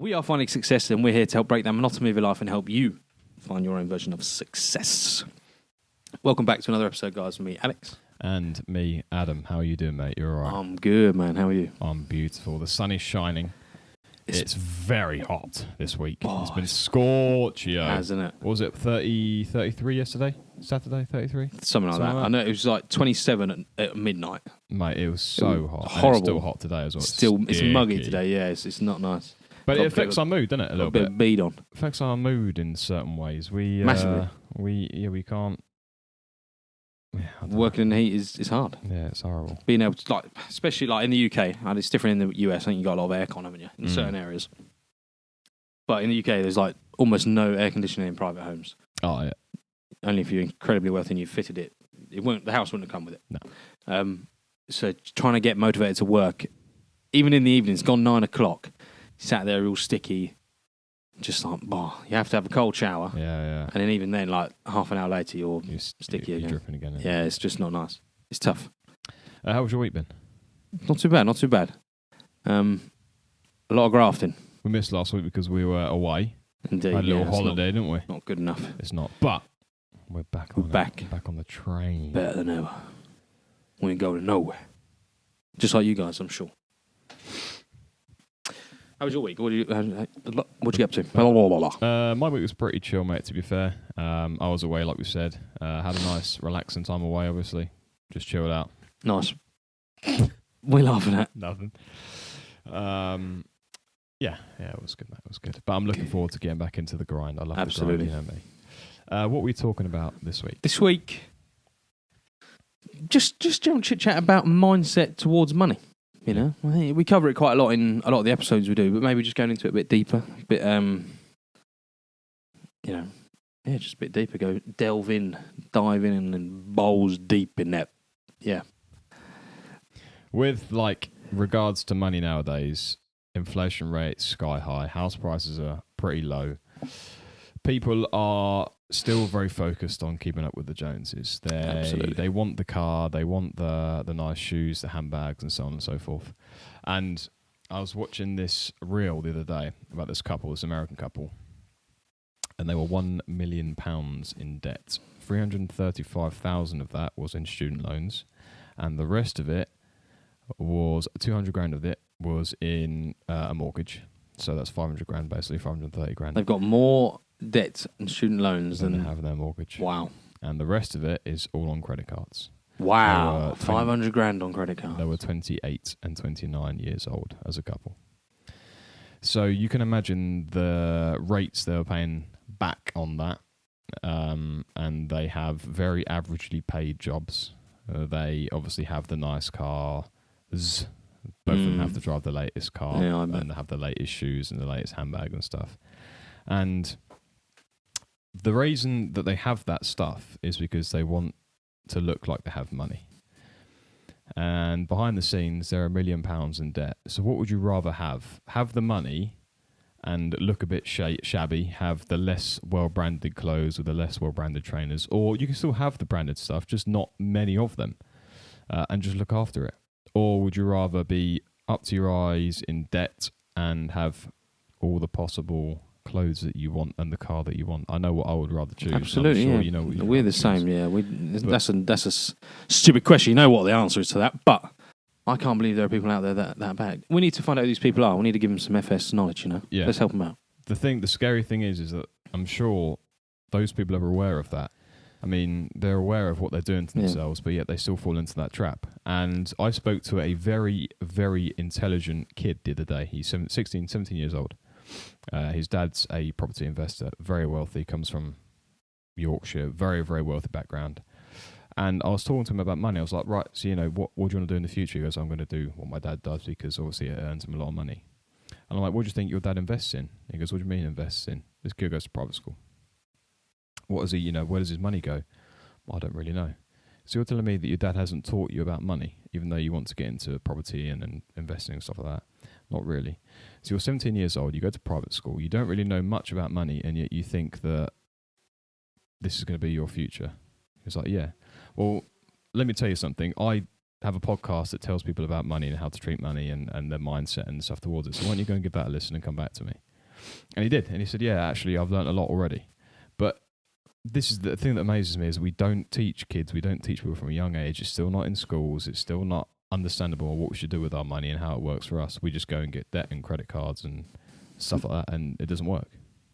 We are finding success, and we're here to help break that monotony of your life and help you find your own version of success. Welcome back to another episode, guys. With me, Alex. And me, Adam. How are you doing, mate? You're all right? I'm good, man. How are you? I'm beautiful. The sun is shining. It's very hot this week. Oh, it's been scorching. Hasn't it? What was it, 33 yesterday? Saturday, 33? Something like that. I know it was like 27 at midnight. Mate, it was so hot. Horrible. And it's still hot today as well. It's muggy today, yeah. It's not nice. But it affects our mood, doesn't it, a little bit? A bit of bead on. It affects our mood in certain ways. Massively. We can't... Yeah, Working in the heat is hard. Yeah, it's horrible. Being able to, like, especially like in the UK, and it's different in the US. I think you got a lot of aircon, haven't you, in certain areas. But in the UK, there's like almost no air conditioning in private homes. Oh yeah. Only if you're incredibly wealthy and you've fitted it. The house wouldn't have come with it. No. So trying to get motivated to work, even in the evening, it's gone 9 o'clock. Sat there all sticky, just like, you have to have a cold shower. Yeah. And then even then, like half an hour later, you're sticky you're again. dripping again. Yeah, it's just not nice. It's tough. How was your week been? Not too bad. A lot of grafting. We missed last week because we were away. Indeed. Had a little holiday, didn't we? Not good enough. It's not. But we're back on back on the train. Better than ever. We ain't going nowhere. Just like you guys, I'm sure. How was your week? What'd you get up to? My week was pretty chill, mate, to be fair. I was away, like we said. Had a nice, relaxing time away, obviously. Just chilled out. Nice. We're laughing at. Nothing. Yeah, it was good, mate. It was good. But I'm looking forward to getting back into the grind. I love the grind, you know me. What were we talking about this week? This week, just general chit-chat about mindset towards money. You know, I think we cover it quite a lot in a lot of the episodes we do, but maybe just going into it a bit deeper, just a bit deeper. Dive in, and bowls deep in that. Yeah. With regards to money nowadays, inflation rates sky high, house prices are pretty low. People are still very focused on keeping up with the Joneses. They want the car, they want the nice shoes, the handbags, and so on and so forth. And I was watching this reel the other day about this American couple, and they were £1 million in debt. 335,000 of that was in student loans, and the rest of it was 200 grand of it was in a mortgage. So that's 500 grand, basically 530 grand. They've got more debt and student loans than they have their mortgage. Wow. And the rest of it is all on credit cards. Wow. 500 grand on credit cards. They were 28 and 29 years old as a couple. So you can imagine the rates they were paying back on that. And they have very averagely paid jobs. They obviously have the nice cars. Both of them have to drive the latest car, and have the latest shoes and the latest handbag and stuff. And the reason that they have that stuff is because they want to look like they have money. And behind the scenes, they're £1 million in debt. So what would you rather have? Have the money and look a bit shabby, have the less well-branded clothes or the less well-branded trainers, or you can still have the branded stuff, just not many of them, and just look after it. Or would you rather be up to your eyes in debt and have all the possible clothes that you want and the car that you want? I know what I would rather choose. Absolutely, I'm sure yeah. You know what we're the same, yeah. That's a stupid question. You know what the answer is to that, but I can't believe there are people out there that bad. We need to find out who these people are. We need to give them some FS knowledge, you know? Yeah. Let's help them out. The scary thing is that I'm sure those people are aware of that. I mean, they're aware of what they're doing to themselves, but yet they still fall into that trap. And I spoke to a very, very intelligent kid the other day. He's 16, 17 years old. His dad's a property investor, very wealthy, comes from Yorkshire, very, very wealthy background. And I was talking to him about money. I was like, right, so, what do you want to do in the future? He goes, I'm going to do what my dad does because obviously it earns him a lot of money. And I'm like, what do you think your dad invests in? He goes, what do you mean invests in? This kid goes to private school. What is he, where does his money go? I don't really know. So you're telling me that your dad hasn't taught you about money, even though you want to get into property and investing and stuff like that? Not really. So you're 17 years old, you go to private school, you don't really know much about money, and yet you think that this is going to be your future. It's like, yeah. Well, let me tell you something. I have a podcast that tells people about money and how to treat money and their mindset and stuff towards it. So why don't you go and give that a listen and come back to me? And he did. And he said, yeah, actually, I've learned a lot already. But this is the thing that amazes me is we don't teach kids, we don't teach people from a young age. It's still not in schools. It's still not understandable what we should do with our money and how it works for us. We just go and get debt and credit cards and stuff like that, and it doesn't work.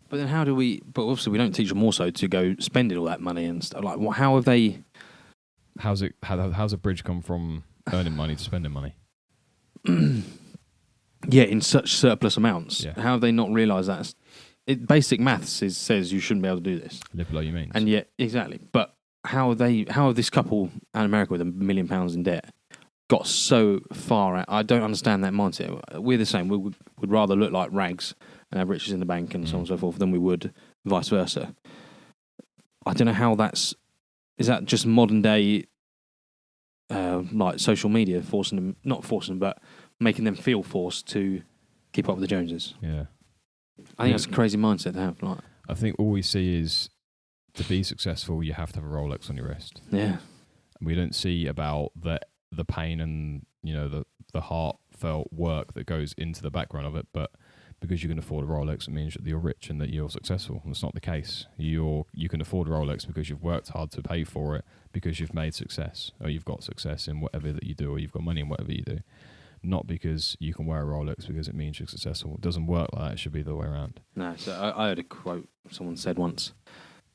But then how do we... But obviously we don't teach them also to go spending all that money and stuff. Like, how have they... How's a bridge come from earning money to spending money? Yeah, in such surplus amounts. Yeah. How have they not realised that? Basic maths says you shouldn't be able to do this. Live below your means. And yet, exactly. But how have this couple in America with £1 million in debt got so far out? I don't understand that mindset. We're the same. We would rather look like rags and have riches in the bank and so on and so forth than we would vice versa. I don't know how that's... Is that just modern day, like social media not forcing them, but making them feel forced to keep up with the Joneses? Yeah. I think that's a crazy mindset to have. Like, I think all we see is to be successful, you have to have a Rolex on your wrist. yeah. We don't see about the pain and the heartfelt work that goes into the background of it. But because you can afford a Rolex, it means that you're rich and that you're successful. And it's not the case. You can afford a Rolex because you've worked hard to pay for it, because you've made success, or you've got success in whatever that you do, or you've got money in whatever you do. Not because you can wear a Rolex because it means you're successful. It doesn't work like that. It should be the other way around. No, so I heard a quote someone said once.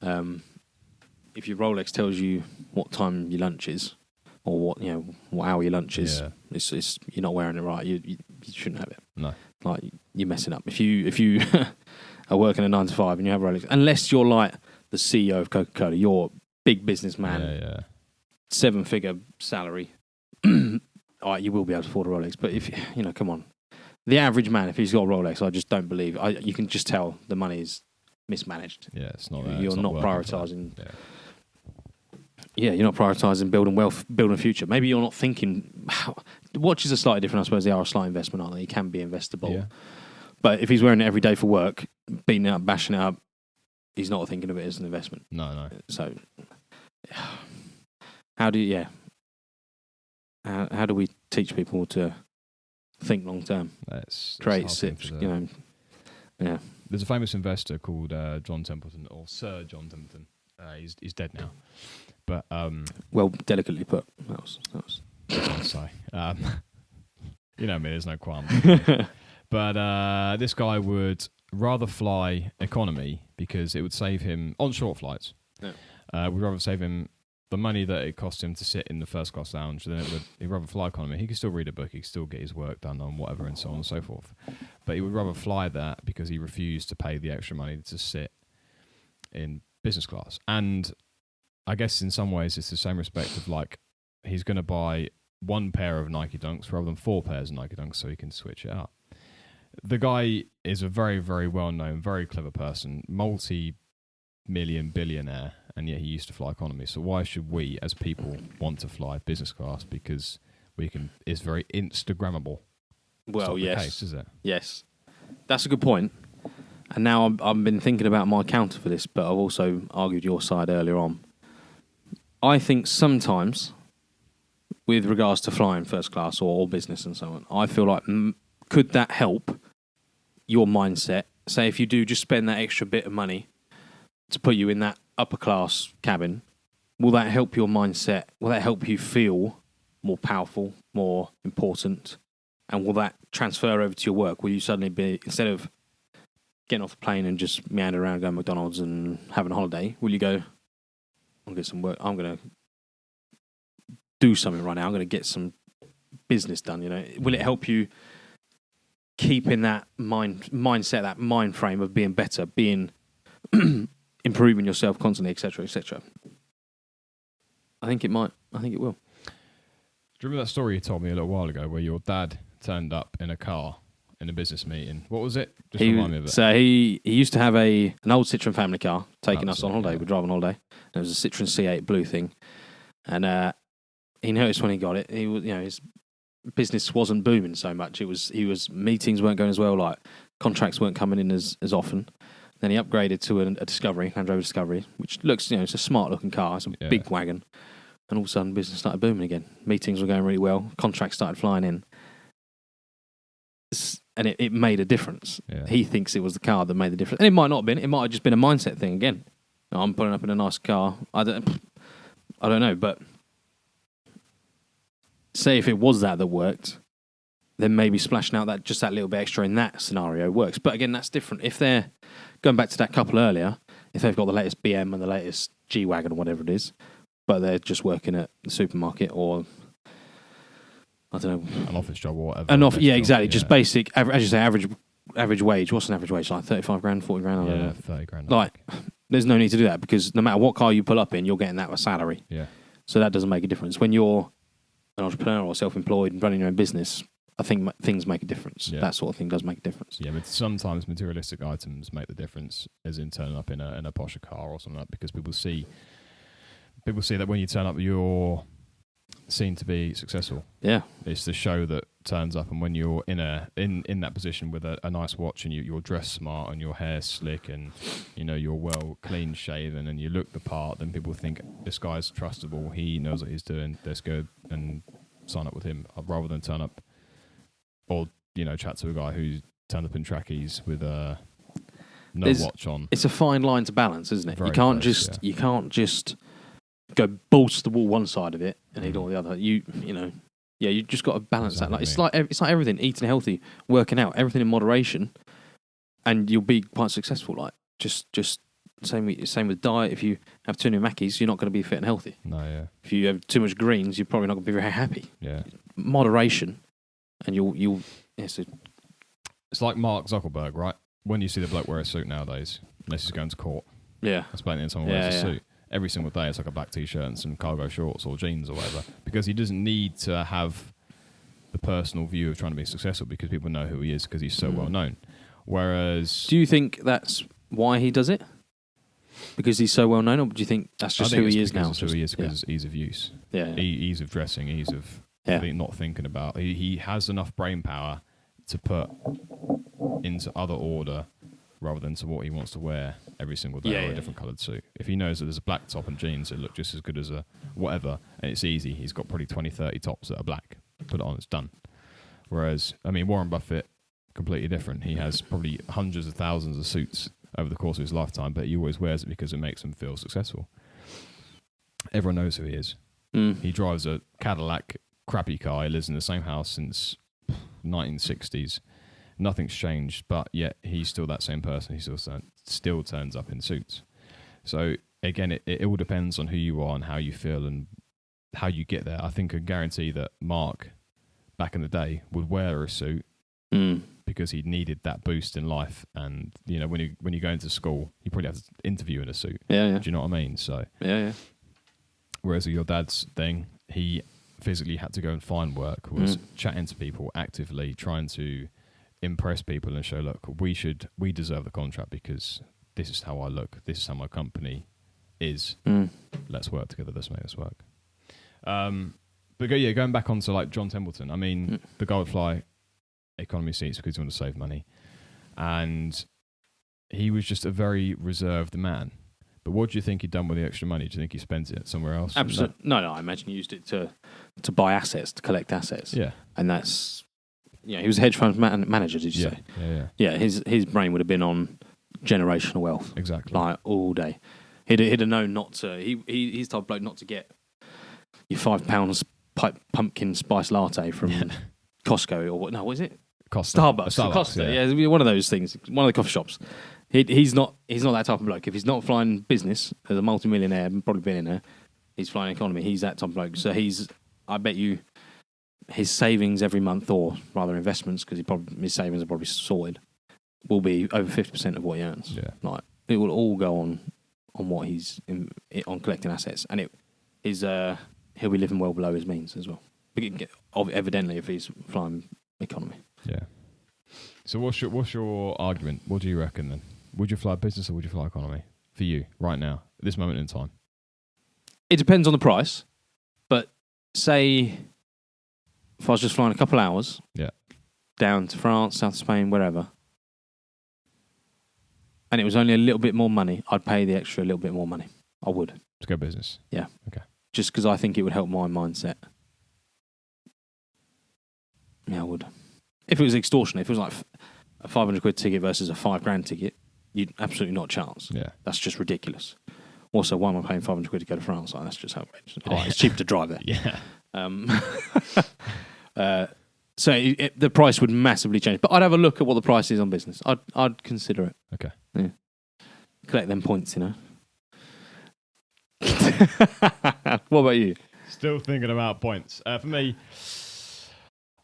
If your Rolex tells you what time your lunch is, or what hour your lunch is, it's you're not wearing it right. You shouldn't have it. No, like you're messing up. If you are working a 9 to 5 and you have a Rolex, unless you're like the CEO of Coca-Cola, you're a big businessman, 7-figure salary. You will be able to afford a Rolex, but if come on, the average man, if he's got a Rolex, I just don't believe. You can just tell the money is mismanaged. Yeah, it's not. You're it's not prioritising. Yeah, you're not prioritising building wealth, building a future. Maybe you're not thinking. Watches are slightly different, I suppose. They are a slight investment, aren't they? You can be investable. Yeah. But if he's wearing it every day for work, beating it up, bashing it up, he's not thinking of it as an investment. No. So, how do you? How do we teach people to think long term? Create SIPs, Yeah. There's a famous investor called John Templeton, or Sir John Templeton. He's dead now, but well, delicately put. That was. Sorry. Me, there's no qualms. But this guy would rather fly economy because it would save him on short flights. Yeah. Would rather save him the money that it cost him to sit in the first class lounge, then he'd rather fly economy. He could still read a book, he could still get his work done on whatever and so on and so forth. But he would rather fly that because he refused to pay the extra money to sit in business class. And I guess in some ways it's the same respect of like he's going to buy one pair of Nike Dunks rather than 4 pairs of Nike Dunks so he can switch it up. The guy is a very, very well-known, very clever person, multi-million billionaire, and yet he used to fly economy. So why should we, as people, want to fly business class? Because it's very Instagrammable. Well, yes. The case, is it? Yes. That's a good point. And now I've been thinking about my counter for this, but I've also argued your side earlier on. I think sometimes, with regards to flying first class or business and so on, I feel like could that help your mindset? Say if you do just spend that extra bit of money to put you in that upper class cabin, will that help your mindset? Will that help you feel more powerful, more important? And will that transfer over to your work? Will you suddenly be, instead of getting off the plane and just meander around going to McDonald's and having a holiday, will you go, I'll get some work, I'm going to do something right now, I'm going to get some business done, Will it help you keep in that mindset, that mind frame of being better, being improving yourself constantly, etc., etc.? I think it might. I think it will. Do you remember that story you told me a little while ago where your dad turned up in a car in a business meeting? What was it? Just remind me of it. So he used to have an old Citroen family car taking us on holiday. Yeah. We'd drive on holiday. It was a Citroen C8 blue thing. And he noticed when he got it, he was, his business wasn't booming so much. Meetings weren't going as well, like contracts weren't coming in as often. Then he upgraded to a Discovery, Land Rover Discovery, which looks, it's a smart looking car. It's a big wagon. And all of a sudden, business started booming again. Meetings were going really well. Contracts started flying in. and it made a difference. Yeah. He thinks it was the car that made the difference. And it might not have been. It might have just been a mindset thing again. I'm pulling up in a nice car. I don't know, but say if it was that worked, then maybe splashing out that little bit extra in that scenario works. But again, that's different. If they're going back to that couple earlier, if they've got the latest BM and the latest G-Wagon or whatever it is, but they're just working at the supermarket or I don't know, an office job or whatever. Yeah, exactly. Yeah. Just basic, as you say, average wage. What's an average wage? Like 35 grand, 40 grand? I don't know. 30 grand. Like, there's no need to do that because no matter what car you pull up in, you're getting that with salary. Yeah. So that doesn't make a difference. When you're an entrepreneur or self-employed and running your own business, I think things make a difference. Yeah. That sort of thing does make a difference. Yeah, but sometimes materialistic items make the difference, as in turning up in a posher car or something like that, because people see that when you turn up, you're seen to be successful. Yeah, it's the show that turns up, and when you're in that position with a nice watch and you're dressed smart and your hair's slick and you're well clean shaven and you look the part, then people think this guy's trustable. He knows what he's doing. Let's go and sign up with him, rather than turn up or chat to a guy who's turned up in trackies with no watch on. It's a fine line to balance, isn't it? Very you can't close, you can't just go balls to the wall one side of it and ignore the other. You just got to balance that. Like it's like everything, eating healthy, working out, everything in moderation, and you'll be quite successful. Like just same with diet. If you have too many Mackies, you're not going to be fit and healthy. No, yeah. If you have too much greens, you're probably not going to be very happy. Yeah. Moderation, and you'll. It's like Mark Zuckerberg, right? When you see the bloke wear a suit nowadays, unless he's going to court, explaining someone wears a suit. Every single day it's like a black t-shirt and some cargo shorts or jeans or whatever, because he doesn't need to have the personal view of trying to be successful because people know who he is because he's so well known. Whereas, do you think that's why he does it? Because he's so well known, or do you think that's just who he is now? It's who he is because ease of use, ease of dressing, ease of not thinking about. He has enough brain power to put into other order rather than to what he wants to wear every single day or a different coloured suit. If he knows that there's a black top and jeans that look just as good as a whatever, and it's easy, he's got probably 20, 30 tops that are black. Put it on, it's done. Whereas, Warren Buffett, completely different. He has probably hundreds of thousands of suits over the course of his lifetime, but he always wears it because it makes him feel successful. Everyone knows who he is. He drives a Cadillac crappy car. He lives in the same house since 1960s. Nothing's changed, but yet he's still that same person. He still turns up in suits. So again, it all depends on who you are and how you feel and how you get there. I think I guarantee that Mark, back in the day, would wear a suit because he needed that boost in life. And when you go into school, you probably have to interview in a suit. Yeah. Do you know what I mean? So yeah. Whereas with your dad's thing, he physically had to go and find work, was chatting to people actively, trying to impress people and show, look, we deserve the contract because this is how I look, this is how my company is. Let's work together, let's make this work. But going back on to like John Templeton, the guy would fly economy seats because he wanted to save money, and he was just a very reserved man. But what do you think he'd done with the extra money? Do you think he spent it somewhere else? Absolutely. No, I imagine he used it to buy assets, to collect assets. Yeah. And that's, he was a hedge fund manager, did you say? Yeah, his brain would have been on generational wealth. Exactly. Like all day. He'd have known not to, he's the type of bloke not to get your £5 pumpkin spice latte from Costco or what is it? Costa. Starbucks. Costa, yeah, one of those things, one of the coffee shops. He's not that type of bloke. If he's not flying business as a multi-millionaire, probably billionaire, he's flying economy. He's that type of bloke. So I bet you, his savings every month, or rather investments, because his savings are probably sorted, will be over 50% of what he earns. Yeah, like it will all go on what he's on collecting assets, and he'll be living well below his means as well. Evidently, if he's flying economy. Yeah. So what's your argument? What do you reckon then? Would you fly business or would you fly economy for you right now, at this moment in time? It depends on the price, but say if I was just flying a couple hours down to France, South Spain, wherever, and it was only a little bit more money, I'd pay the extra little bit more money. I would. To go business? Yeah. Okay. Just because I think it would help my mindset. Yeah, I would. If it was extortionate, if it was like a 500 quid ticket versus a £5,000 ticket, you'd absolutely not a chance. Yeah. That's just ridiculous. Also, why am I paying 500 quid to go to France? Like, that's just outrageous. It's cheap to drive there. Yeah. So the price would massively change. But I'd have a look at what the price is on business. I'd consider it. Okay. Yeah. Collect them points, What about you? Still thinking about points. For me,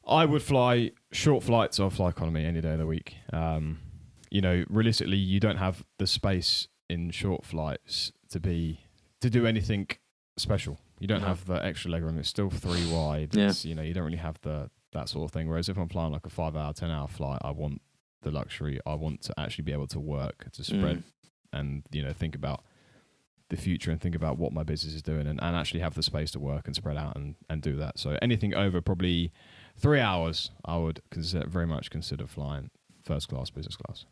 I would fly short flights or fly economy any day of the week. Realistically, you don't have the space in short flights to do anything special. You don't have the extra leg room. It's still 3 wide. Yeah. You don't really have that sort of thing. Whereas if I'm flying like a 5-hour, 10-hour flight, I want the luxury. I want to actually be able to work, to spread and, think about the future and think about what my business is doing and actually have the space to work and spread out and do that. So anything over probably 3 hours, I would very much consider flying first class, business class.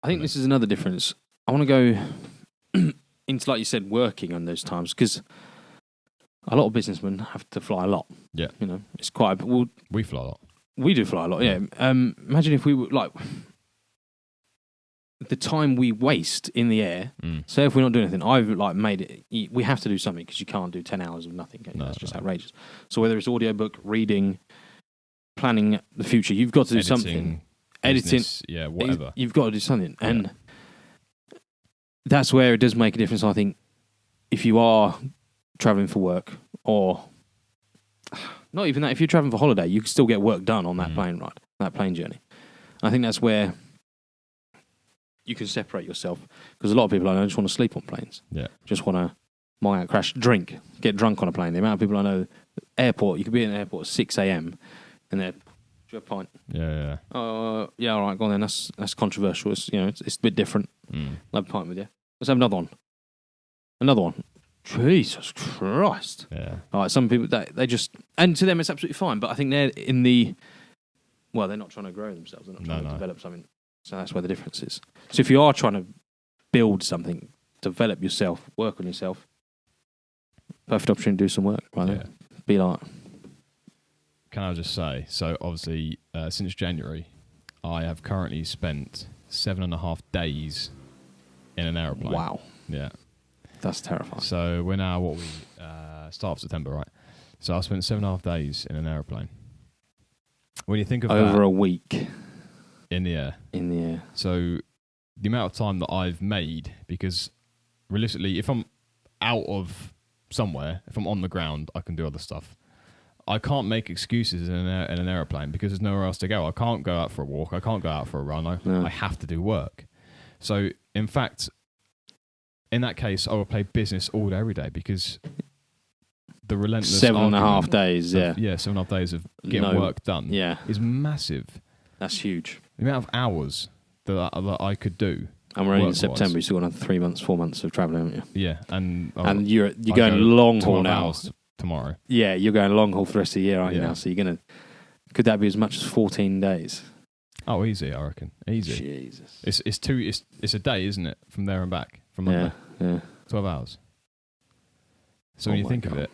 I think this is another difference. I want to go into, like you said, working on those times because a lot of businessmen have to fly a lot. Yeah. It's quite... We fly a lot. We do fly a lot, yeah. Imagine if we were, like... The time we waste in the air, so if we're not doing anything, I've made it... We have to do something because you can't do 10 hours of nothing. That's just outrageous. So whether it's audiobook, reading, planning the future, you've got to do something. Editing. Yeah, whatever. You've got to do something. And that's where it does make a difference, I think, if you are travelling for work or... Not even that. If you're travelling for holiday, you can still get work done on that plane ride, that plane journey. I think that's where you can separate yourself because a lot of people I know just want to sleep on planes. Yeah. Just want to mong out, crash, drink, get drunk on a plane. The amount of people I know, airport, you could be in an airport at 6 a.m. and they're, do you have a pint? Yeah. Oh, yeah, all right, go on then. That's controversial. It's, it's a bit different. I'll have a pint with you. Let's have another one. Another one. Jesus Christ. Yeah. All right, some people, they just... And to them, it's absolutely fine. But I think they're in the... Well, they're not trying to grow themselves. They're not trying to develop something. So that's where the difference is. So if you are trying to build something, develop yourself, work on yourself, perfect opportunity to do some work. Right there. Be like... Can I just say, so obviously, since January, I have currently spent 7.5 days in an aeroplane. Wow. Yeah. That's terrifying. So we're now, start of September, right? So I spent 7.5 days in an aeroplane. When you think of over a week. In the air. In the air. So the amount of time that I've made, because realistically, if I'm out of somewhere, if I'm on the ground, I can do other stuff. I can't make excuses in an aeroplane because there's nowhere else to go. I can't go out for a walk. I can't go out for a run. I have to do work. So, in fact, in that case, I will play business all day, every day because the relentless 7.5 days, of 7.5 days of getting work done is massive. That's huge. The amount of hours that I could do. And we're only in September. You still got another 3 months, 4 months of travelling, haven't you? Yeah, and you're going long haul now. Tomorrow. Yeah, you're going long haul for the rest of the year, aren't you now? So you're gonna. Could that be as much as 14 days? Oh, easy, I reckon. Easy. Jesus. It's a day, isn't it? From there and back. From Monday. Yeah. 12 hours. So when you think of it,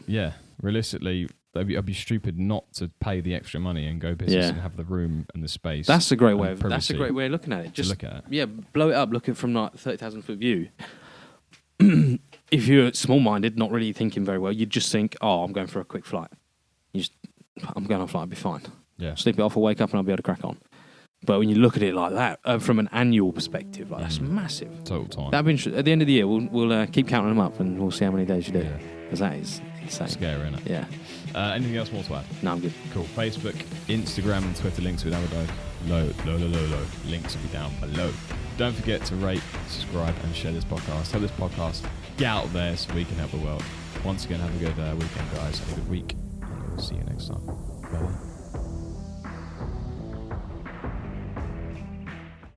realistically, I'd be stupid not to pay the extra money and go business and have the room and the space. That's a great way. That's a great way of looking at it. Just look at it. Yeah, blow it up. Look at it from like 30,000 foot view. If you're small-minded, not really thinking very well, you'd just think, "Oh, I'm going for a quick flight. I'm going on a flight. I'll be fine. Yeah, sleep it off, I'll wake up, and I'll be able to crack on." But when you look at it like that, from an annual perspective, that's massive. Total time. That'd be interesting. At the end of the year, we'll keep counting them up, and we'll see how many days you do. Because that is insane. Scary, isn't it? Yeah. Anything else more to add? No, I'm good. Cool. Facebook, Instagram, and Twitter links will be down below. Low. Links will be down below. Don't forget to rate, subscribe, and share this podcast. Help this podcast get out there so we can help the world. Once again, have a good weekend, guys. Have a good week, and we'll see you next time. Bye.